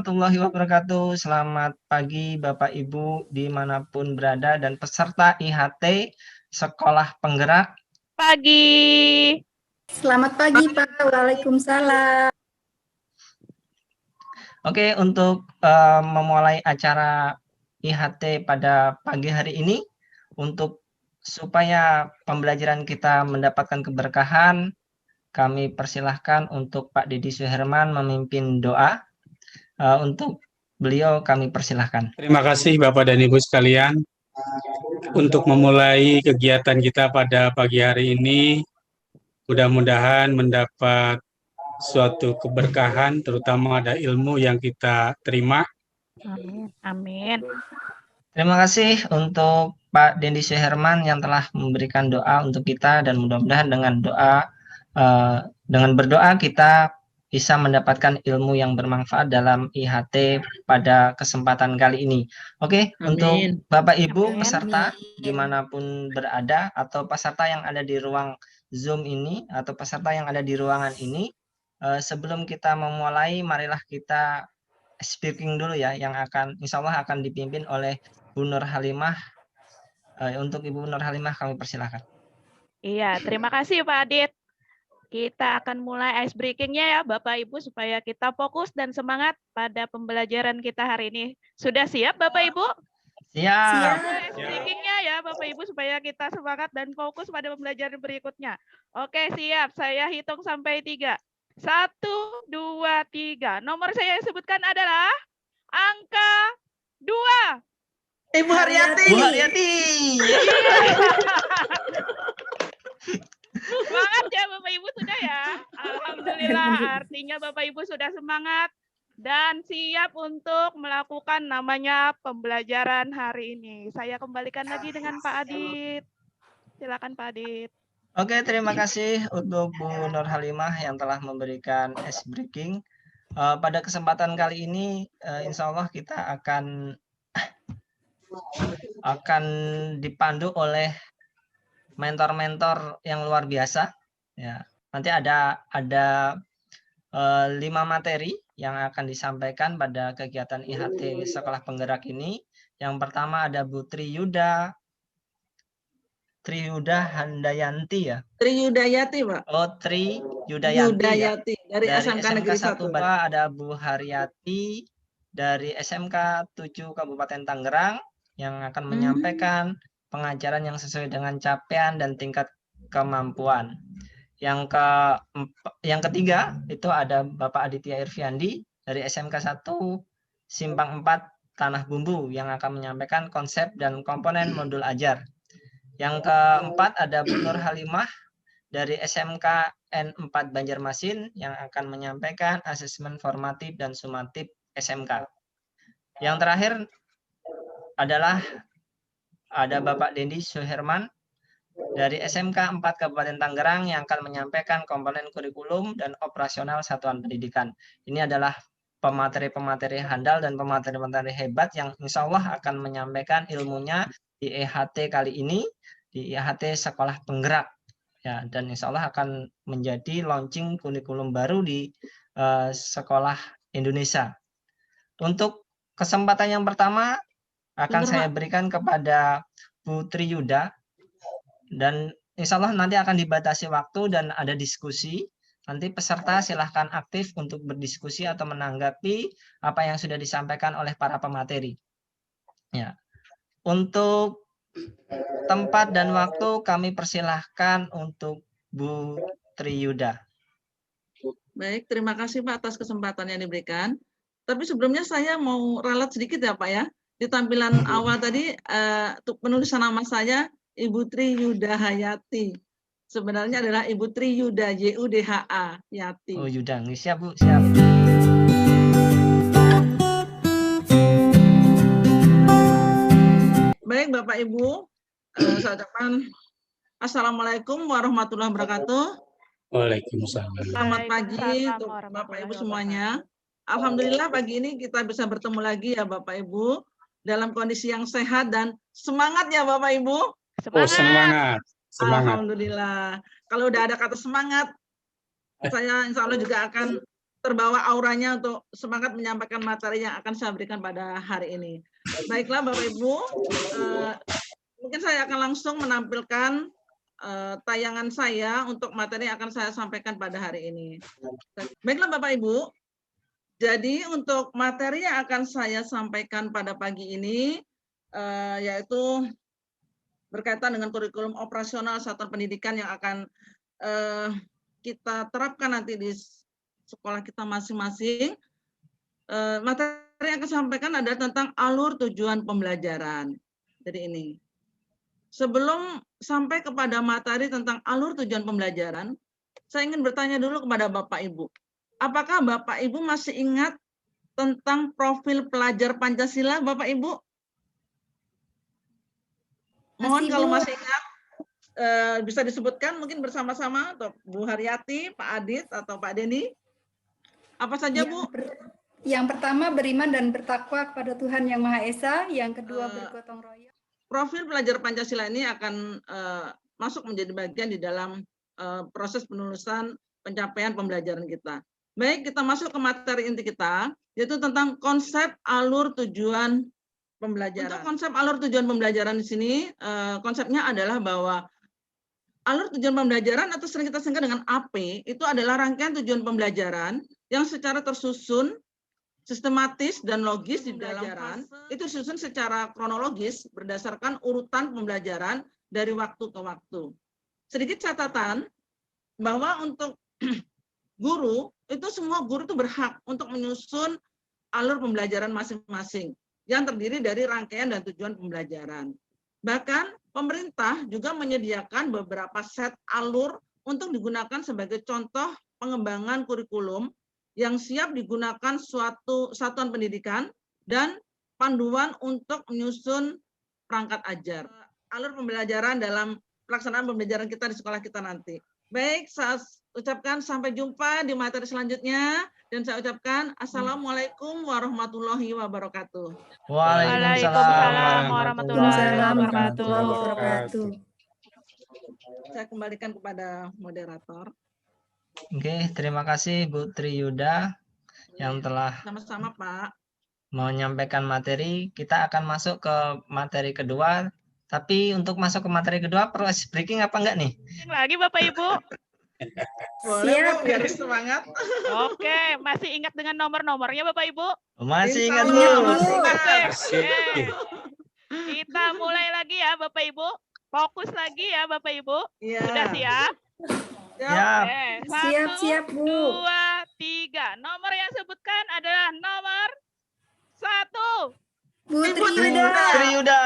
warahmatullahi wabarakatuh. Selamat pagi Bapak Ibu dimanapun berada dan peserta IHT Sekolah Penggerak. Pagi. Selamat pagi Pak, waalaikumsalam. Oke, untuk memulai acara IHT pada pagi hari ini, untuk supaya pembelajaran kita mendapatkan keberkahan, kami persilahkan untuk Pak Deddy Suherman memimpin doa. Untuk beliau kami persilahkan. Terima kasih Bapak dan Ibu sekalian untuk memulai kegiatan kita pada pagi hari ini. Mudah-mudahan mendapat suatu keberkahan, terutama ada ilmu yang kita terima. Amin. Amin. Terima kasih untuk Pak Deddy Suherman yang telah memberikan doa untuk kita dan mudah-mudahan dengan berdoa kita bisa mendapatkan ilmu yang bermanfaat dalam IHT pada kesempatan kali ini. Oke, Amin. Untuk Bapak Ibu Amin. peserta Amin. dimanapun berada atau peserta yang ada di ruang Zoom ini atau peserta yang ada di ruangan ini, sebelum kita memulai, marilah kita speaking dulu ya, yang insya Allah akan dipimpin oleh Bu Nur Halimah. Untuk Ibu Nur Halimah kami persilahkan. Iya, terima kasih Pak Adit. Kita akan mulai ice breaking-nya ya Bapak Ibu supaya kita fokus dan semangat pada pembelajaran kita hari ini. Sudah siap Bapak Ibu? Siap. Ice breaking-nya ya Bapak Ibu supaya kita semangat dan fokus pada pembelajaran berikutnya. Oke, siap. Saya hitung sampai 3. 1, 2, 3. Nomor saya sebutkan adalah angka 2. Ibu Haryati. Bu Haryati. Semangat ya Bapak Ibu sudah ya. Alhamdulillah, artinya Bapak Ibu sudah semangat dan siap untuk melakukan namanya pembelajaran hari ini. Saya kembalikan lagi dengan Pak Adit. Silakan Pak Adit. Oke, terima kasih untuk Bu Nur Halimah yang telah memberikan ice breaking. Pada kesempatan kali ini, insya Allah kita akan dipandu oleh mentor-mentor yang luar biasa. Ya, nanti ada 5 materi yang akan disampaikan pada kegiatan IHT Sekolah Penggerak ini. Yang pertama ada Bu Triyuda Handayanti ya. Triyudayati, Pak. Oh, Triyudayanti ya. Yudayati dari SMK Negeri 1. Ada Bu Haryati dari SMK 7 Kabupaten Tangerang yang akan menyampaikan pengajaran yang sesuai dengan capaian dan tingkat kemampuan. Yang ketiga itu ada Bapak Aditya Irviandi dari SMK 1 Simpang 4 Tanah Bumbu yang akan menyampaikan konsep dan komponen modul ajar. Yang keempat ada Bu Nur Halimah dari SMK N4 Banjarmasin yang akan menyampaikan asesmen formatif dan sumatif SMK. Yang terakhir adalah ada Bapak Deddy Suherman dari SMK 4 Kabupaten Tangerang yang akan menyampaikan komponen kurikulum dan operasional satuan pendidikan. Ini adalah pemateri-pemateri handal dan pemateri-pemateri hebat yang insya Allah akan menyampaikan ilmunya di IHT kali ini, di IHT Sekolah Penggerak. Ya, dan insya Allah akan menjadi launching kurikulum baru di sekolah Indonesia. Untuk kesempatan yang pertama akan saya berikan kepada Bu Triyuda, dan insya Allah nanti akan dibatasi waktu dan ada diskusi. Nanti peserta silahkan aktif untuk berdiskusi atau menanggapi apa yang sudah disampaikan oleh para pemateri. Ya. Untuk tempat dan waktu kami persilahkan untuk Bu Triyuda. Baik, terima kasih Pak atas kesempatan yang diberikan. Tapi sebelumnya saya mau ralat sedikit ya Pak ya. Di tampilan awal tadi untuk penulisan nama saya Ibu Triyuda Hayati. Sebenarnya adalah Ibu Triyuda YUDHA Yati. Oh Yuda, siap Bu, siap. Baik Bapak Ibu, saya ucapkan Assalamualaikum warahmatullahi wabarakatuh. Waalaikumsalam. Selamat pagi untuk Bapak Ibu semuanya. Alhamdulillah pagi ini kita bisa bertemu lagi ya Bapak Ibu dalam kondisi yang sehat dan semangat ya Bapak Ibu. Oh, semangat. Alhamdulillah. Kalau udah ada kata semangat, saya insya Allah juga akan terbawa auranya untuk semangat menyampaikan materi yang akan saya berikan pada hari ini. Baiklah Bapak Ibu, mungkin saya akan langsung menampilkan tayangan saya untuk materi yang akan saya sampaikan pada hari ini. Baiklah Bapak Ibu, jadi untuk materi yang akan saya sampaikan pada pagi ini yaitu berkaitan dengan kurikulum operasional satuan pendidikan yang akan kita terapkan nanti di sekolah kita masing-masing. Materi yang akan saya sampaikan adalah tentang alur tujuan pembelajaran. Jadi ini. Sebelum sampai kepada materi tentang alur tujuan pembelajaran, saya ingin bertanya dulu kepada Bapak Ibu. Apakah Bapak Ibu masih ingat tentang profil pelajar Pancasila, Bapak Ibu? Mohon kalau masih ingat, bisa disebutkan mungkin bersama-sama, atau Bu Haryati, Pak Adit, atau Pak Denny. Apa saja, Bu? Yang pertama beriman dan bertakwa kepada Tuhan Yang Maha Esa, yang kedua bergotong royong. Profil pelajar Pancasila ini akan masuk menjadi bagian di dalam proses penulisan pencapaian pembelajaran kita. Baik, kita masuk ke materi inti kita, yaitu tentang konsep alur tujuan pembelajaran. Untuk konsep alur tujuan pembelajaran di sini, konsepnya adalah bahwa alur tujuan pembelajaran atau sering kita singkat dengan AP, itu adalah rangkaian tujuan pembelajaran yang secara tersusun, sistematis dan logis di dalam pembelajaran, itu disusun secara kronologis berdasarkan urutan pembelajaran dari waktu ke waktu. Sedikit catatan bahwa untuk guru, itu semua guru itu berhak untuk menyusun alur pembelajaran masing-masing yang terdiri dari rangkaian dan tujuan pembelajaran. Bahkan pemerintah juga menyediakan beberapa set alur untuk digunakan sebagai contoh pengembangan kurikulum yang siap digunakan suatu satuan pendidikan dan panduan untuk menyusun perangkat ajar. Alur pembelajaran dalam pelaksanaan pembelajaran kita di sekolah kita nanti. Baik, saya ucapkan sampai jumpa di materi selanjutnya dan saya ucapkan Assalamualaikum warahmatullahi wabarakatuh. Waalaikumsalam warahmatullahi wabarakatuh. Saya kembalikan kepada moderator. Oke, terima kasih Bu Triyuda yang telah sama-sama Pak menyampaikan materi. Kita akan masuk ke materi kedua. Tapi untuk masuk ke materi kedua perlu ice breaking apa enggak nih? Lagi Bapak Ibu. Boleh Bu, biar semangat. Oke, masih ingat dengan nomor-nomornya Bapak Ibu? Masih ingat Insya Allah, Bu. masih ingat. Oke. Kita mulai lagi ya Bapak Ibu. Fokus lagi ya Bapak Ibu. Iya. Sudah siap? Siap. Siap, Bu. 1, 2, 3. Nomor yang sebutkan adalah nomor 1. Bu Triyuda.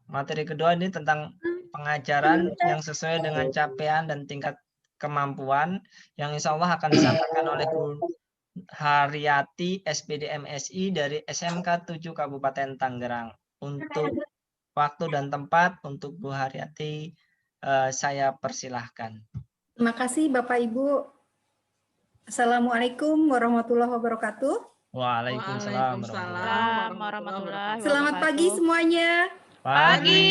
Materi kedua ini tentang pengajaran yang sesuai dengan capaian dan tingkat kemampuan yang insya Allah akan disampaikan oleh Bu Haryati SPD MSI dari SMK 7 Kabupaten Tangerang. Untuk waktu dan tempat untuk Bu Haryati saya persilahkan. Terima kasih Bapak Ibu. Assalamualaikum warahmatullahi wabarakatuh. Waalaikumsalam warahmatullahi wabarakatuh. Selamat pagi semuanya. Pagi.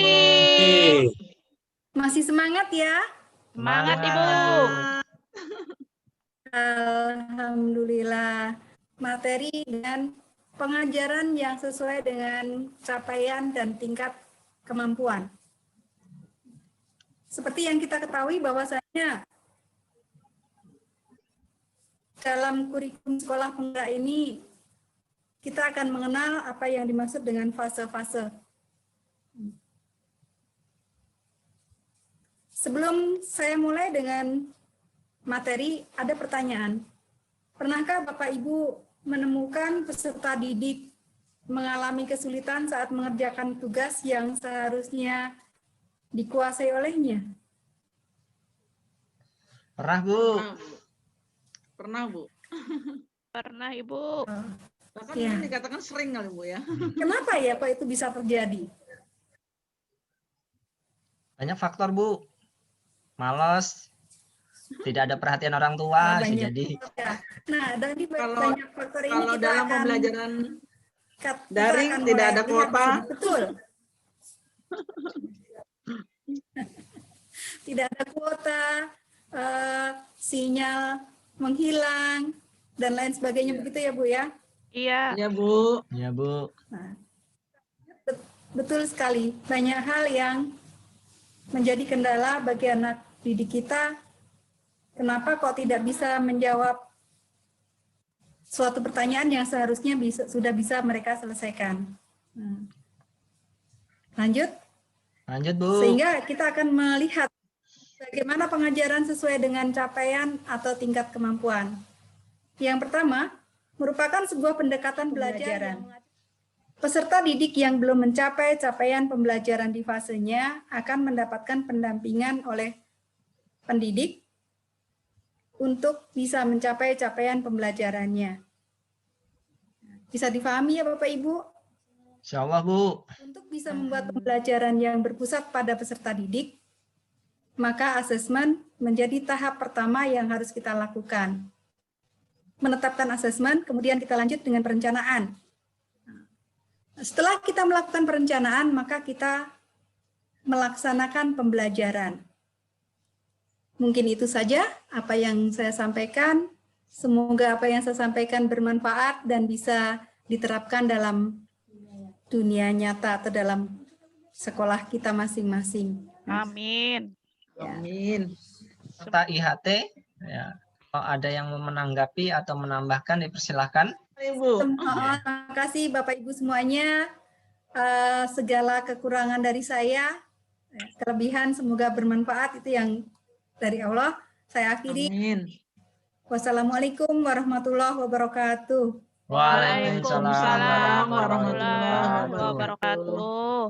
Masih semangat ya? Semangat Ibu. Alhamdulillah. Materi dan pengajaran yang sesuai dengan capaian dan tingkat kemampuan. Seperti yang kita ketahui bahwasanya dalam kurikulum sekolah penggerak ini kita akan mengenal apa yang dimaksud dengan fase-fase. Sebelum saya mulai dengan materi, ada pertanyaan. Pernahkah Bapak Ibu menemukan peserta didik mengalami kesulitan saat mengerjakan tugas yang seharusnya dikuasai olehnya? Pernah Bu. Pernah Bu. Pernah Ibu. Bahkan Ya. ini dikatakan sering kali Bu ya. Kenapa ya kok itu bisa terjadi? Banyak faktor Bu. Malas, tidak ada perhatian orang tua, bisa Banyak. jadi. Nah, dari Kalau- banyak faktor ini Kalau kita dalam akan pembelajaran kita daring akan tidak mulai ada lihat kuota. di sini. Betul. Tidak ada kuota, sinyal menghilang, dan lain sebagainya, begitu ya Bu ya? Iya. Ya Bu. Ya, Bu. Nah, betul sekali, banyak hal yang menjadi kendala bagi anak didik kita. Kenapa kok tidak bisa menjawab suatu pertanyaan yang seharusnya sudah bisa mereka selesaikan. Lanjut. Lanjut, Bu. Sehingga kita akan melihat bagaimana pengajaran sesuai dengan capaian atau tingkat kemampuan. Yang pertama, merupakan sebuah pendekatan belajar. Peserta didik yang belum mencapai capaian pembelajaran di fasenya akan mendapatkan pendampingan oleh pendidik untuk bisa mencapai capaian pembelajarannya. Bisa difahami ya Bapak Ibu? Insya Allah, Bu. Untuk bisa membuat pembelajaran yang berpusat pada peserta didik, maka asesmen menjadi tahap pertama yang harus kita lakukan. Menetapkan asesmen, kemudian kita lanjut dengan perencanaan. Setelah kita melakukan perencanaan, maka kita melaksanakan pembelajaran. Mungkin itu saja apa yang saya sampaikan. Semoga apa yang saya sampaikan bermanfaat dan bisa diterapkan dalam dunia nyata atau dalam sekolah kita masing-masing. Amin. Amin. Serta IHT, ya. Kalau ada yang mau menanggapi atau menambahkan, dipersilahkan. Ibu. Terima kasih Bapak Ibu semuanya. Segala kekurangan dari saya, kelebihan semoga bermanfaat, itu yang dari Allah. Saya akhiri. Amin. Wassalamualaikum warahmatullahi wabarakatuh. Waalaikumsalam warahmatullahi wabarakatuh. wabarakatuh.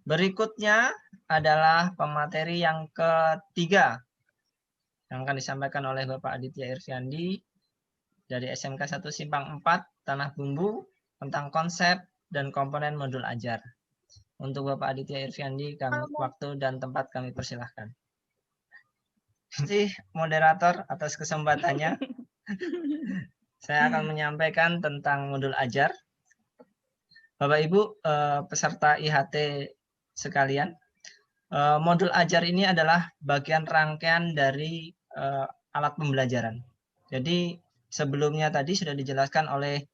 Berikutnya adalah pemateri yang ketiga yang akan disampaikan oleh Bapak Aditya Irfiandi dari SMK 1 Simpang 4 Tanah Bumbu tentang konsep dan komponen modul ajar. Untuk Bapak Aditya Irfiandi, waktu dan tempat kami persilahkan. Jadi moderator atas kesempatannya, saya akan menyampaikan tentang modul ajar. Bapak Ibu peserta IHT sekalian, modul ajar ini adalah bagian rangkaian dari alat pembelajaran. Jadi sebelumnya tadi sudah dijelaskan oleh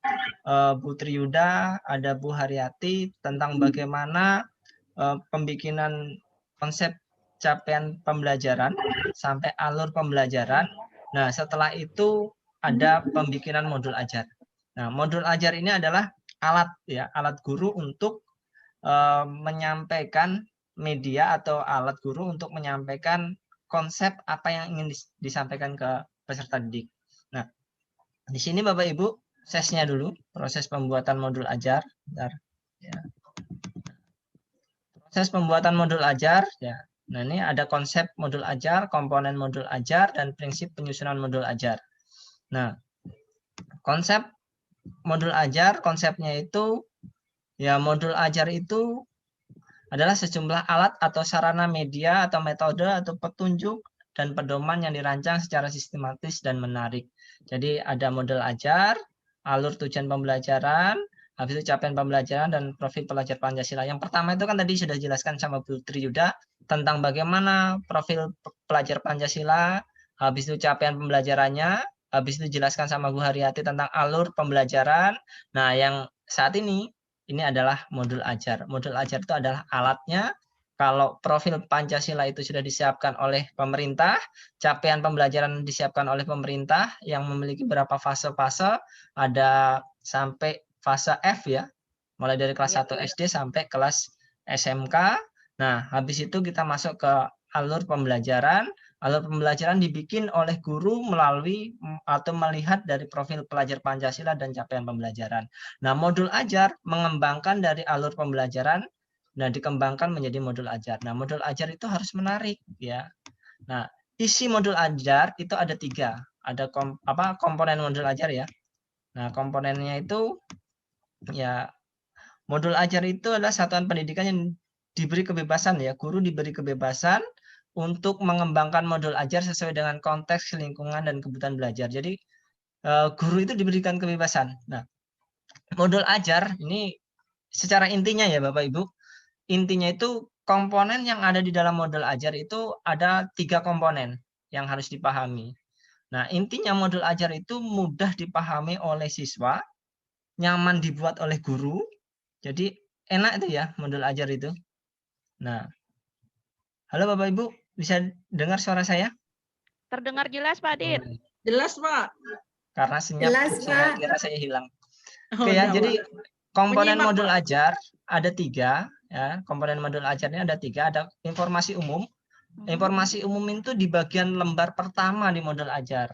Bu Triyuda, ada Bu Haryati tentang bagaimana pembikinan konsep capaian pembelajaran sampai alur pembelajaran. Nah, setelah itu ada pembikinan modul ajar. Nah, modul ajar ini adalah alat ya, alat guru untuk menyampaikan media atau alat guru untuk menyampaikan konsep apa yang ingin disampaikan ke peserta didik. Nah, di sini Bapak Ibu, sesnya dulu, proses pembuatan modul ajar. Bentar, ya. Proses pembuatan modul ajar, ya. Nah, ini ada konsep modul ajar, komponen modul ajar, dan prinsip penyusunan modul ajar. Nah, konsep modul ajar, konsepnya itu, ya modul ajar itu adalah sejumlah alat atau sarana media atau metode atau petunjuk dan pedoman yang dirancang secara sistematis dan menarik. Jadi ada modul ajar, alur tujuan pembelajaran, habis itu capaian pembelajaran dan profil pelajar Pancasila. Yang pertama itu kan tadi sudah dijelaskan sama Bu Triyuda tentang bagaimana profil pelajar Pancasila, habis itu capaian pembelajarannya, habis itu dijelaskan sama Bu Haryati tentang alur pembelajaran. Nah, yang saat ini adalah modul ajar. Modul ajar itu adalah alatnya. Kalau profil Pancasila itu sudah disiapkan oleh pemerintah, capaian pembelajaran disiapkan oleh pemerintah yang memiliki beberapa fase-fase, ada sampai fase F ya, mulai dari kelas 1 SD sampai kelas SMK. Nah, habis itu kita masuk ke alur pembelajaran. Alur pembelajaran dibikin oleh guru melalui atau melihat dari profil pelajar Pancasila dan capaian pembelajaran. Nah, modul ajar mengembangkan dari alur pembelajaran, nah dikembangkan menjadi modul ajar. Nah, modul ajar itu harus menarik ya. Nah, isi modul ajar itu ada 3. Ada komponen modul ajar ya. Nah, komponennya itu ya, modul ajar itu adalah satuan pendidikan yang diberi kebebasan ya. Guru diberi kebebasan untuk mengembangkan modul ajar sesuai dengan konteks, lingkungan, dan kebutuhan belajar. Jadi guru itu diberikan kebebasan. Nah, modul ajar ini secara intinya ya Bapak Ibu, intinya itu komponen yang ada di dalam modul ajar itu ada 3 komponen. yang harus dipahami. Nah, intinya modul ajar itu mudah dipahami oleh siswa, nyaman dibuat oleh guru. Jadi enak itu ya modul ajar itu. Nah, halo Bapak Ibu, bisa dengar suara saya? Terdengar jelas Pak Adit. Jelas, Pak. Karena senyap Jelas, saya Pak. kira saya hilang. Oh, Oke ya, enggak, jadi Pak. komponen Menyimak, modul Pak. ajar ada 3 ya. Komponen modul ajarnya ada 3. Ada informasi umum. Informasi umum itu di bagian lembar pertama di modul ajar.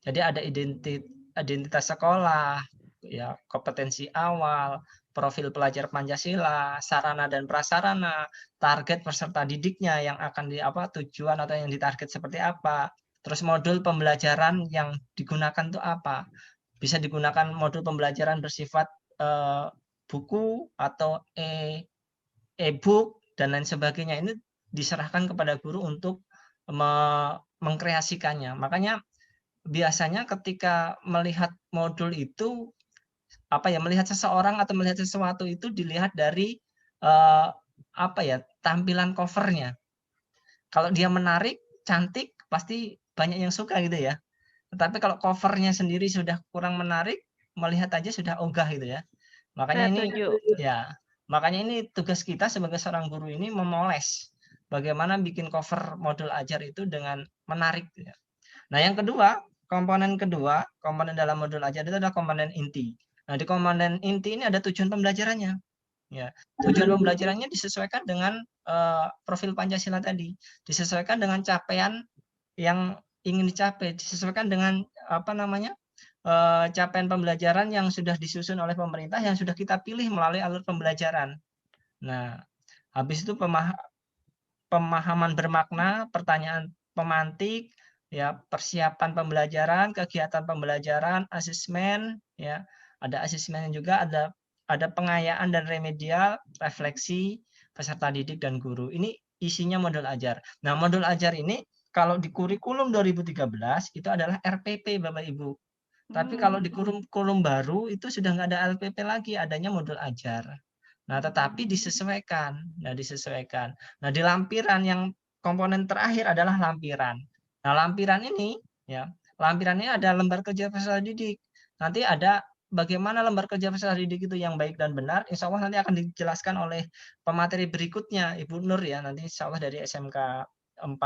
Jadi ada identitas sekolah, ya, kompetensi awal, profil pelajar Pancasila, sarana dan prasarana, target peserta didiknya yang akan tujuan atau yang ditarget seperti apa. Terus modul pembelajaran yang digunakan itu apa? Bisa digunakan modul pembelajaran bersifat buku atau e-book dan lain sebagainya. Ini diserahkan kepada guru untuk mengkreasikannya. Makanya biasanya ketika melihat modul itu melihat seseorang atau melihat sesuatu itu dilihat dari tampilan covernya. Kalau dia menarik, cantik, pasti banyak yang suka gitu ya. Tetapi kalau covernya sendiri sudah kurang menarik, melihat aja sudah ogah gitu ya. Makanya ini tugas kita sebagai seorang guru ini memoles bagaimana bikin cover modul ajar itu dengan menarik. Nah, yang kedua, komponen dalam modul ajar itu adalah komponen inti. Nah, di komponen inti ini ada tujuan pembelajarannya. Ya, tujuan pembelajarannya disesuaikan dengan profil Pancasila tadi, disesuaikan dengan capaian yang ingin dicapai, disesuaikan dengan capaian pembelajaran yang sudah disusun oleh pemerintah yang sudah kita pilih melalui alur pembelajaran. Nah, habis itu pemahaman bermakna, pertanyaan pemantik, ya, persiapan pembelajaran, kegiatan pembelajaran, asesmen, ya, ada asesmen juga, ada pengayaan dan remedial, refleksi peserta didik dan guru. Ini isinya modul ajar. Nah, modul ajar ini kalau di kurikulum 2013 itu adalah RPP Bapak Ibu. Tapi kalau di kurikulum baru itu sudah nggak ada LPP lagi, adanya modul ajar. Nah, tetapi disesuaikan. Nah, di lampiran yang komponen terakhir adalah lampiran. Nah, lampiran ini ada lembar kerja peserta didik. Nanti ada bagaimana lembar kerja peserta didik itu yang baik dan benar. Insya Allah nanti akan dijelaskan oleh pemateri berikutnya, Ibu Nur ya. Nanti insya Allah dari SMK 4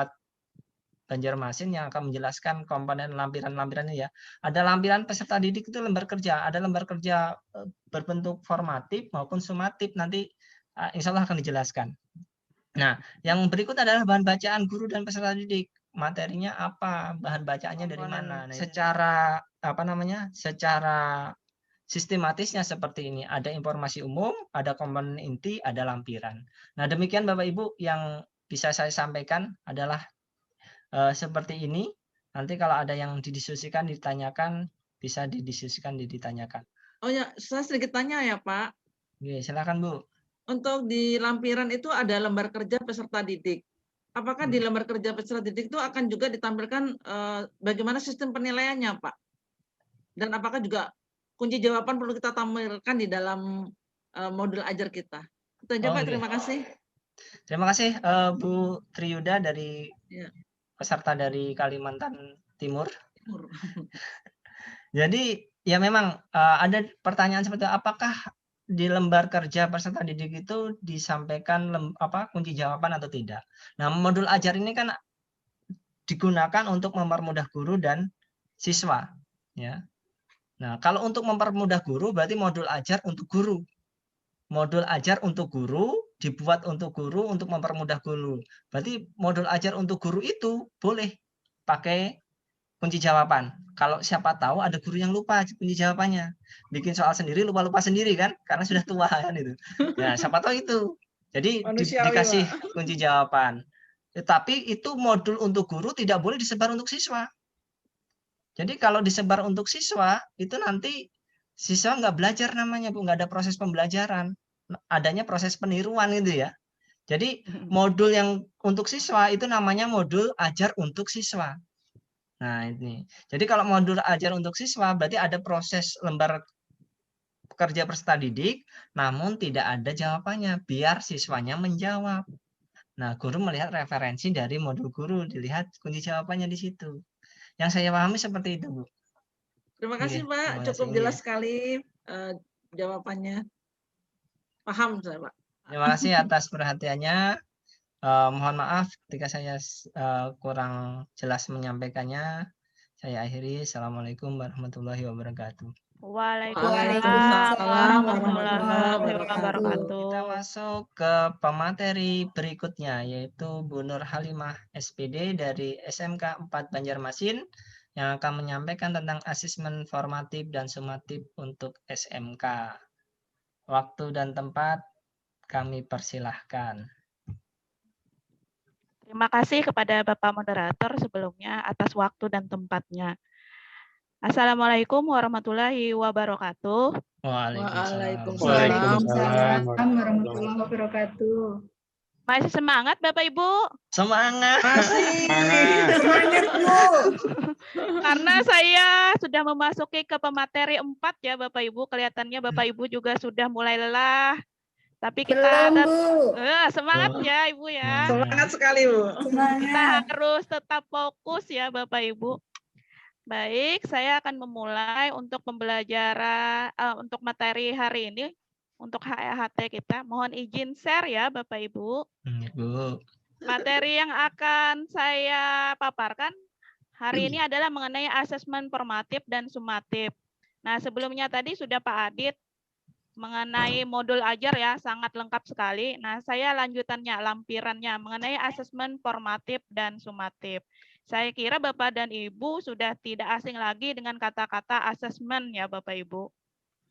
Banjarmasin yang akan menjelaskan komponen lampiran-lampirannya ya. Ada lampiran peserta didik itu lembar kerja, ada lembar kerja berbentuk formatif maupun sumatif, nanti insya Allah akan dijelaskan. Nah, yang berikut adalah bahan bacaan guru dan peserta didik. Materinya apa, bahan bacaannya dari mana. Nah, secara sistematisnya seperti ini. Ada informasi umum, ada komponen inti, ada lampiran. Nah, demikian Bapak Ibu yang bisa saya sampaikan adalah seperti ini. Nanti kalau ada yang didiskusikan, ditanyakan, bisa didiskusikan, ditanyakan. Oh ya, saya sedikit tanya ya Pak. Oke, silakan Bu. Untuk di lampiran itu ada lembar kerja peserta didik. Apakah di lembar kerja peserta didik itu akan juga ditampilkan bagaimana sistem penilaiannya Pak? Dan apakah juga kunci jawaban perlu kita tampilkan di dalam modul ajar kita? Itu aja Pak, terima kasih. Terima kasih Bu Triyuda dari peserta dari Kalimantan Timur. Jadi ya memang ada pertanyaan seperti apakah di lembar kerja peserta didik itu disampaikan kunci jawaban atau tidak. Nah, modul ajar ini kan digunakan untuk mempermudah guru dan siswa, ya. Nah, kalau untuk mempermudah guru berarti modul ajar untuk guru. Modul ajar untuk guru dibuat untuk guru untuk mempermudah guru. Berarti modul ajar untuk guru itu boleh pakai kunci jawaban. Kalau siapa tahu ada guru yang lupa kunci jawabannya, bikin soal sendiri lupa-lupa sendiri kan, karena sudah tua kan itu. Nah, siapa tahu itu. Jadi dikasih kunci jawaban. Tetapi itu modul untuk guru tidak boleh disebar untuk siswa. Jadi kalau disebar untuk siswa itu nanti siswa nggak belajar namanya Bu, nggak ada proses pembelajaran, adanya proses peniruan gitu ya. Jadi modul yang untuk siswa itu namanya modul ajar untuk siswa. Nah, ini. Jadi kalau modul ajar untuk siswa berarti ada proses lembar kerja peserta didik, namun tidak ada jawabannya, biar siswanya menjawab. Nah, guru melihat referensi dari modul guru, dilihat kunci jawabannya di situ. Yang saya pahami seperti itu, Bu. Terima kasih, Iya, Pak. terima Cukup kasih, jelas iya. sekali jawabannya. Paham saya, Pak. Terima kasih atas perhatiannya. Mohon maaf ketika saya kurang jelas menyampaikannya. Saya akhiri. Assalamualaikum warahmatullahi wabarakatuh. Waalaikumsalam warahmatullahi wabarakatuh. Kita masuk ke pemateri berikutnya, yaitu Bu Nur Halimah SPD dari SMK 4 Banjarmasin yang akan menyampaikan tentang asesmen formatif dan sumatif untuk SMK. Waktu dan tempat kami persilahkan. Terima kasih kepada Bapak Moderator sebelumnya atas waktu dan tempatnya. Assalamualaikum warahmatullahi wabarakatuh. Waalaikumsalam. Waalaikumsalam warahmatullahi wabarakatuh. Masih semangat Bapak Ibu? Semangat. Masih. Semangat, Bu. Karena saya sudah memasuki ke pemateri 4 ya Bapak Ibu. Kelihatannya Bapak Ibu juga sudah mulai lelah. Tapi kita Belum, Bu. semangat ya Ibu ya. Semangat sekali, Bu. Kita Semangat. harus tetap fokus ya Bapak Ibu. Baik, saya akan memulai untuk pembelajaran untuk materi hari ini untuk HHT kita. Mohon izin share ya Bapak Ibu. Bu. Materi yang akan saya paparkan hari ini adalah mengenai asesmen formatif dan sumatif. Nah, sebelumnya tadi sudah Pak Adit mengenai modul ajar ya, sangat lengkap sekali. Nah, saya lanjutannya, lampirannya mengenai asesmen formatif dan sumatif. Saya kira Bapak dan Ibu sudah tidak asing lagi dengan kata-kata asesmen ya Bapak Ibu.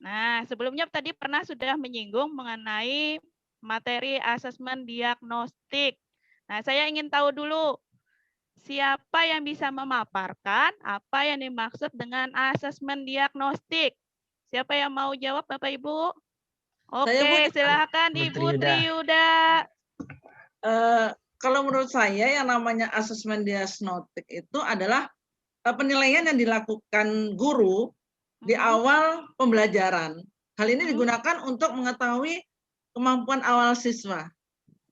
Nah, sebelumnya tadi pernah sudah menyinggung mengenai materi asesmen diagnostik. Nah, saya ingin tahu dulu siapa yang bisa memaparkan apa yang dimaksud dengan asesmen diagnostik. Siapa yang mau jawab Bapak Ibu? Oke, silakan Ibu Triuda. Kalau menurut saya yang namanya asesmen diagnostik itu adalah penilaian yang dilakukan guru di awal pembelajaran. Hal ini digunakan untuk mengetahui kemampuan awal siswa.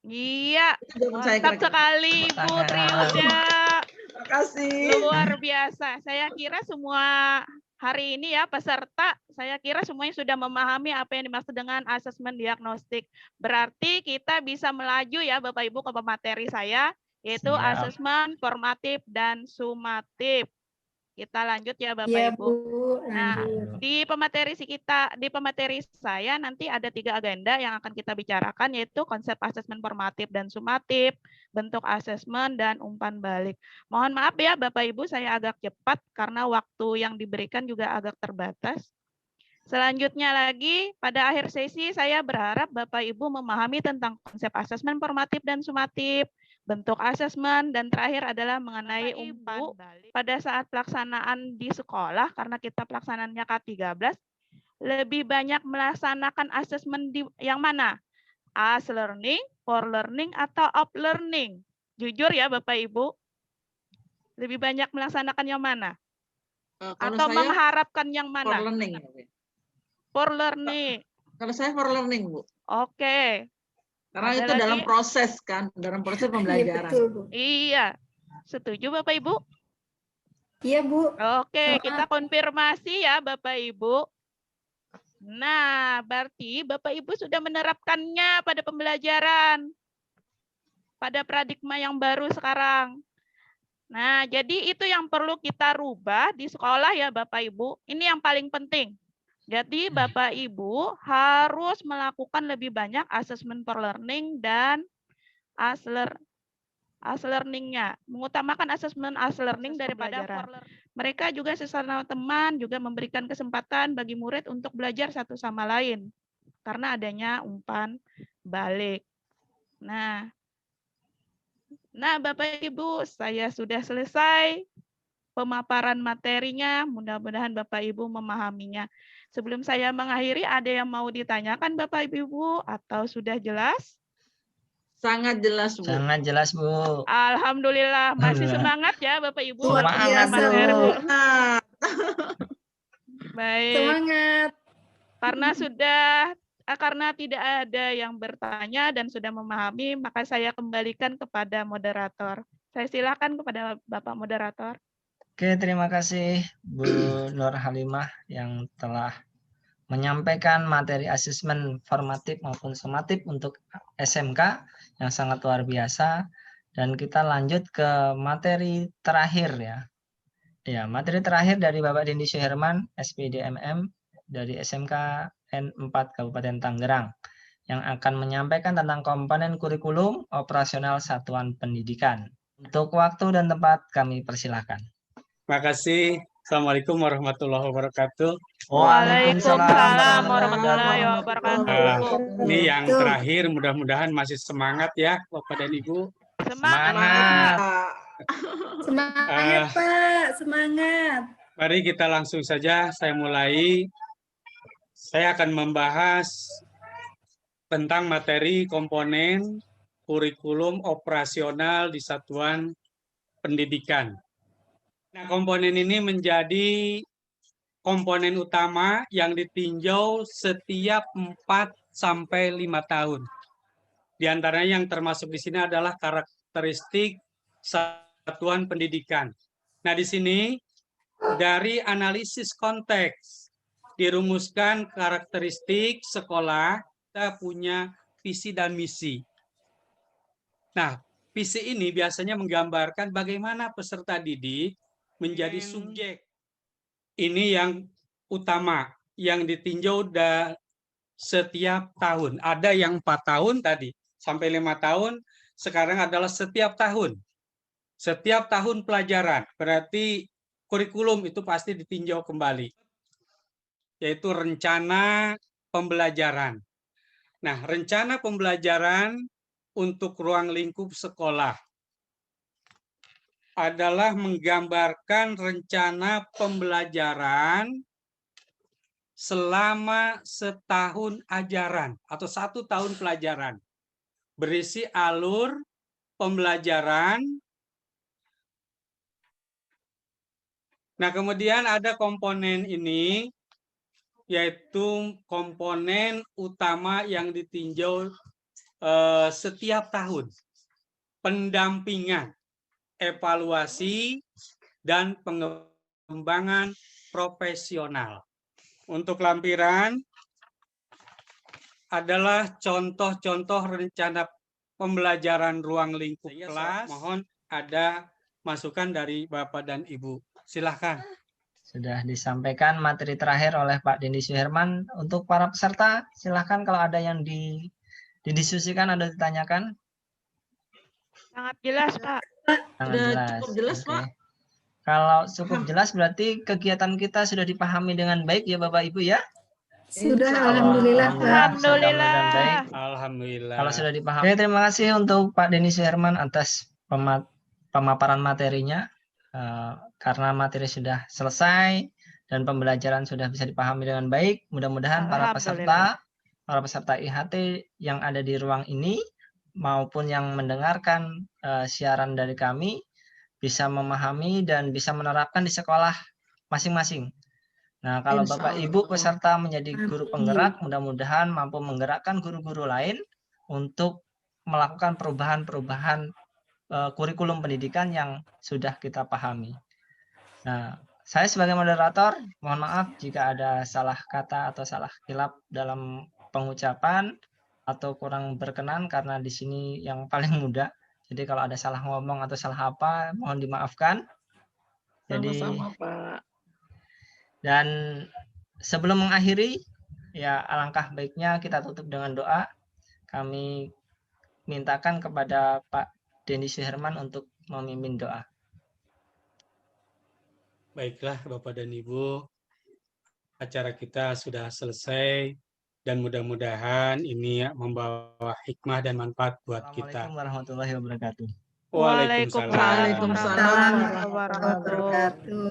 Iya, mantap sekali Ibu Triuda. Terima kasih. Luar biasa. Saya kira semua hari ini ya peserta, saya kira semuanya sudah memahami apa yang dimaksud dengan asesmen diagnostik. Berarti kita bisa melaju ya Bapak Ibu ke pemateri saya, yaitu asesmen formatif dan sumatif. Kita lanjut ya Bapak Iya, Ibu. Bu. Nah, di pemateri saya nanti ada 3 agenda yang akan kita bicarakan, yaitu konsep asesmen formatif dan sumatif, bentuk asesmen, dan umpan balik. Mohon maaf ya Bapak Ibu, saya agak cepat karena waktu yang diberikan juga agak terbatas. Selanjutnya lagi, pada akhir sesi saya berharap Bapak Ibu memahami tentang konsep asesmen formatif dan sumatif, bentuk asesmen, dan terakhir adalah mengenai umpan balik. Pada saat pelaksanaan di sekolah, karena kita pelaksanaannya K13, lebih banyak melaksanakan asesmen di yang mana? As learning, for learning, atau off learning? Jujur ya Bapak Ibu, lebih banyak melaksanakan yang mana? Atau mengharapkan yang mana? For learning. For learning. Kalau saya for learning, Bu. Oke. Karena Ada itu lagi? dalam proses kan, dalam proses pembelajaran. Iya, betul, Bu. Iya. Setuju Bapak Ibu? Iya, Bu. Oke, kita konfirmasi ya Bapak Ibu. Nah, berarti Bapak Ibu sudah menerapkannya pada pembelajaran. Pada paradigma yang baru sekarang. Nah, jadi itu yang perlu kita rubah di sekolah ya Bapak Ibu. Ini yang paling penting. Jadi Bapak Ibu harus melakukan lebih banyak asesmen for learning dan as learning-nya. Mengutamakan asesmen as learning daripada for learning. Mereka juga sesama teman juga memberikan kesempatan bagi murid untuk belajar satu sama lain. Karena adanya umpan balik. Nah Bapak Ibu, saya sudah selesai pemaparan materinya. Mudah-mudahan Bapak Ibu memahaminya. Sebelum saya mengakhiri, ada yang mau ditanyakan Bapak Ibu atau sudah jelas? Sangat jelas, Bu. Sangat jelas, Bu. Alhamdulillah, masih semangat ya Bapak Ibu. Semangat, Bu. Baik. Semangat. Karena sudah karena tidak ada yang bertanya dan sudah memahami, maka saya kembalikan kepada moderator. Saya silakan kepada Bapak moderator. Oke, terima kasih Bu Nur Halimah yang telah menyampaikan materi asesmen formatif maupun sumatif untuk SMK yang sangat luar biasa. Dan kita lanjut ke materi terakhir ya. Ya, materi terakhir dari Bapak Dendi Suherman, SPDMM dari SMK N4 Kabupaten Tangerang yang akan menyampaikan tentang komponen kurikulum operasional satuan pendidikan. Untuk waktu dan tempat kami persilahkan. Terima kasih. Assalamualaikum warahmatullahi wabarakatuh. Waalaikumsalam warahmatullahi wabarakatuh. Ini yang terakhir, mudah-mudahan masih semangat ya Bapak dan Ibu. Semangat. Semangat Pak, semangat. Mari kita langsung saja, saya mulai. Saya akan membahas tentang materi komponen kurikulum operasional di satuan pendidikan. Nah, komponen ini menjadi komponen utama yang ditinjau setiap 4 sampai 5 tahun. Di antaranya yang termasuk di sini adalah karakteristik satuan pendidikan. Nah, di sini dari analisis konteks dirumuskan karakteristik sekolah, kita punya visi dan misi. Nah, visi ini biasanya menggambarkan bagaimana peserta didik menjadi subjek. Ini yang utama, yang ditinjau setiap tahun. Ada yang 4 tahun tadi, sampai 5 tahun, sekarang adalah setiap tahun. Setiap tahun pelajaran, berarti kurikulum itu pasti ditinjau kembali. Yaitu rencana pembelajaran. Nah, rencana pembelajaran untuk ruang lingkup sekolah adalah menggambarkan rencana pembelajaran selama setahun ajaran atau 1 tahun pelajaran. Berisi alur pembelajaran. Nah, kemudian ada komponen ini, yaitu komponen utama yang ditinjau setiap tahun. Pendampingan, evaluasi, dan pengembangan profesional. Untuk lampiran adalah contoh-contoh rencana pembelajaran ruang lingkup kelas. Mohon ada masukan dari Bapak dan Ibu. Silahkan. Sudah disampaikan materi terakhir oleh Pak Dendi Suherman. Untuk para peserta, silahkan kalau ada yang didiskusikan atau ditanyakan. Sangat jelas, Pak. Sangat jelas. Cukup jelas, Oke. Pak. Kalau cukup jelas berarti kegiatan kita sudah dipahami dengan baik ya Bapak Ibu ya? Sudah, alhamdulillah Pak. Alhamdulillah. Alhamdulillah. Kalau sudah dipahami. Oke, terima kasih untuk Pak Dendi Suherman atas pemaparan materinya. Karena materi sudah selesai dan pembelajaran sudah bisa dipahami dengan baik, mudah-mudahan para peserta IHT yang ada di ruang ini maupun yang mendengarkan siaran dari kami bisa memahami dan bisa menerapkan di sekolah masing-masing. Nah, kalau Bapak Ibu peserta menjadi guru penggerak, mudah-mudahan mampu menggerakkan guru-guru lain untuk melakukan perubahan-perubahan kurikulum pendidikan yang sudah kita pahami. Nah, saya sebagai moderator, mohon maaf jika ada salah kata atau salah kilap dalam pengucapan atau kurang berkenan karena di sini yang paling muda. Jadi kalau ada salah ngomong atau salah apa, mohon dimaafkan. Jadi, Sama-sama, Pak. Dan sebelum mengakhiri, ya alangkah baiknya kita tutup dengan doa. Kami mintakan kepada Pak Dendi Suherman untuk memimpin doa. Baiklah Bapak dan Ibu, acara kita sudah selesai dan mudah-mudahan ini membawa hikmah dan manfaat buat kita. Assalamualaikum warahmatullahi wabarakatuh. Waalaikumsalam warahmatullahi wabarakatuh.